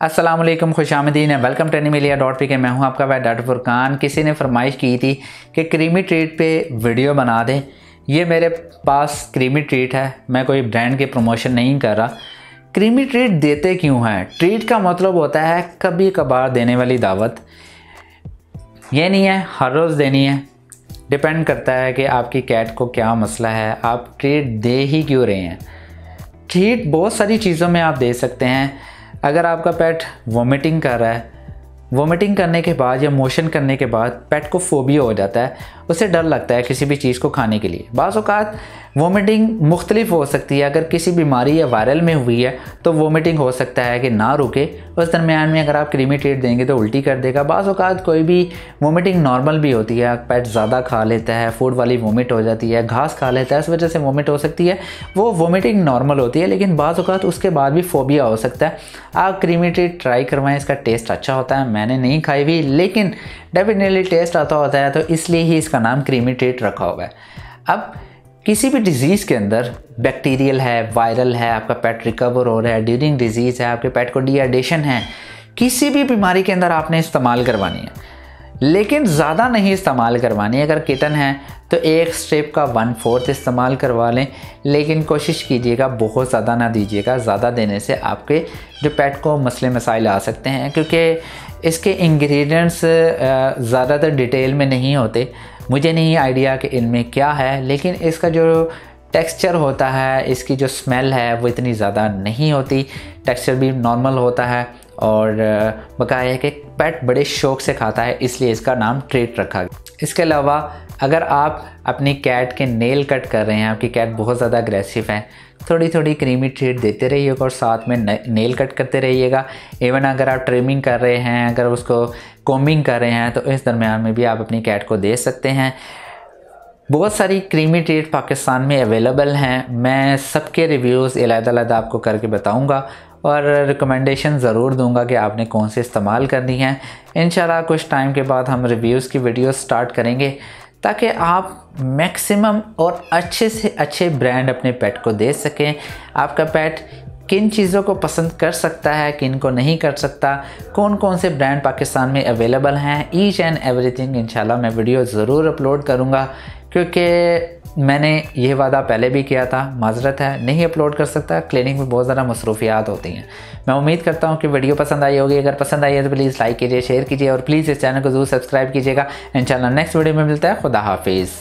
अस्सलाम वालेकुम, खुशामदीन है। वेलकम टू एनिमिलिया.pk। मैं हूं आपका भाई डॉक्टर फुरकान। किसी ने फरमाइश की थी कि क्रीमी ट्रीट पे वीडियो बना दें। ये मेरे पास क्रीमी ट्रीट है, मैं कोई ब्रांड के प्रमोशन नहीं कर रहा। क्रीमी ट्रीट देते क्यों हैं? ट्रीट का मतलब होता है कभी कभार देने वाली दावत। ये नहीं है हर रोज़ देनी है। डिपेंड करता है कि आपकी कैट को क्या मसला है, आप ट्रीट दे ही क्यों रहे हैं। ट्रीट बहुत सारी चीज़ों में आप दे सकते हैं। अगर आपका पेट वोमिटिंग कर रहा है, वोमिटिंग करने के बाद या मोशन करने के बाद पेट को फोबिया हो जाता है, उसे डर लगता है किसी भी चीज़ को खाने के लिए। बाज़ औक़ात वोमिटिंग मुख्तलिफ हो सकती है। अगर किसी बीमारी या वायरल में हुई है तो वोमिटिंग हो सकता है कि ना रुके। उस दरमियान में अगर आप क्रीमी ट्रीट देंगे तो उल्टी कर देगा। बाज़ औक़ात कोई भी वोमिटिंग नॉर्मल भी होती है, पेट ज़्यादा खा लेता है, फूड वाली वोमिट हो जाती है, घास खा लेता है, इस वजह से वोमिट हो सकती है। वो वोमिटिंग नॉर्मल होती है, लेकिन बाज़ औक़ात उसके बाद भी फोबिया हो सकता है। आप क्रीमी ट्रीट ट्राई करवाएं, इसका टेस्ट अच्छा होता है। मैंने नहीं खाई हुई, लेकिन डेफिनेटली टेस्ट आता होता है, तो इसलिए ही इसका नाम क्रीमी ट्रीट रखा हुआ है। अब किसी भी डिज़ीज़ के अंदर बैक्टीरियल है, वायरल है, आपका पेट रिकवर हो रहा है, ड्यूरिंग डिजीज़ है, आपके पेट को डिहाइड्रेशन है, किसी भी बीमारी के अंदर आपने इस्तेमाल करवानी है, लेकिन ज़्यादा नहीं इस्तेमाल करवानी। अगर किटन है तो एक स्ट्रिप का 1/4 इस्तेमाल करवा लें, लेकिन कोशिश कीजिएगा बहुत ज़्यादा ना दीजिएगा। ज़्यादा देने से आपके जो पेट को मसले मसाइल आ सकते हैं, क्योंकि इसके इंग्रेडिएंट्स ज़्यादातर डिटेल में नहीं होते। मुझे नहीं आइडिया कि इनमें क्या है, लेकिन इसका जो टेक्सचर होता है, इसकी जो स्मेल है वो इतनी ज़्यादा नहीं होती। टेक्सचर भी नॉर्मल होता है और बकाया है कि पेट बड़े शौक़ से खाता है, इसलिए इसका नाम ट्रीट रखा गया। इसके अलावा अगर आप अपनी कैट के नेल कट कर रहे हैं, आपकी कैट बहुत ज़्यादा अग्रेसिव है, थोड़ी थोड़ी क्रीमी ट्रीट देते रहिएगा और साथ में नेल कट करते रहिएगा। इवन अगर आप ट्रिमिंग कर रहे हैं, अगर उसको कोमिंग कर रहे हैं, तो इस दरमियान में भी आप अपनी कैट को दे सकते हैं। बहुत सारी क्रीमी ट्रीट पाकिस्तान में अवेलेबल हैं। मैं सबके रिव्यूज़ अलग-अलग आपको करके बताऊंगा और रिकमेंडेशन ज़रूर दूंगा कि आपने कौन से इस्तेमाल करनी है। इंशाल्लाह कुछ टाइम के बाद हम रिव्यूज़ की वीडियो स्टार्ट करेंगे, ताकि आप मैक्सिमम और अच्छे से अच्छे ब्रांड अपने पेट को दे सकें। आपका पेट किन चीज़ों को पसंद कर सकता है, किन को नहीं कर सकता, कौन कौन से ब्रांड पाकिस्तान में अवेलेबल हैं, ईच एंड एवरीथिंग इंशाल्लाह मैं वीडियो ज़रूर अपलोड करूँगा, क्योंकि मैंने ये वादा पहले भी किया था। माजरत है नहीं अपलोड कर सकता, क्लिनिक में बहुत ज़्यादा मसरूफियात होती हैं। मैं उम्मीद करता हूँ कि वीडियो पसंद आई होगी। अगर पसंद आई है तो प्लीज़ लाइक कीजिए, शेयर कीजिए और प्लीज़ इस चैनल को ज़रूर सब्सक्राइब कीजिएगा। इंशाल्लाह नेक्स्ट वीडियो में मिलता है। खुदा हाफिज़।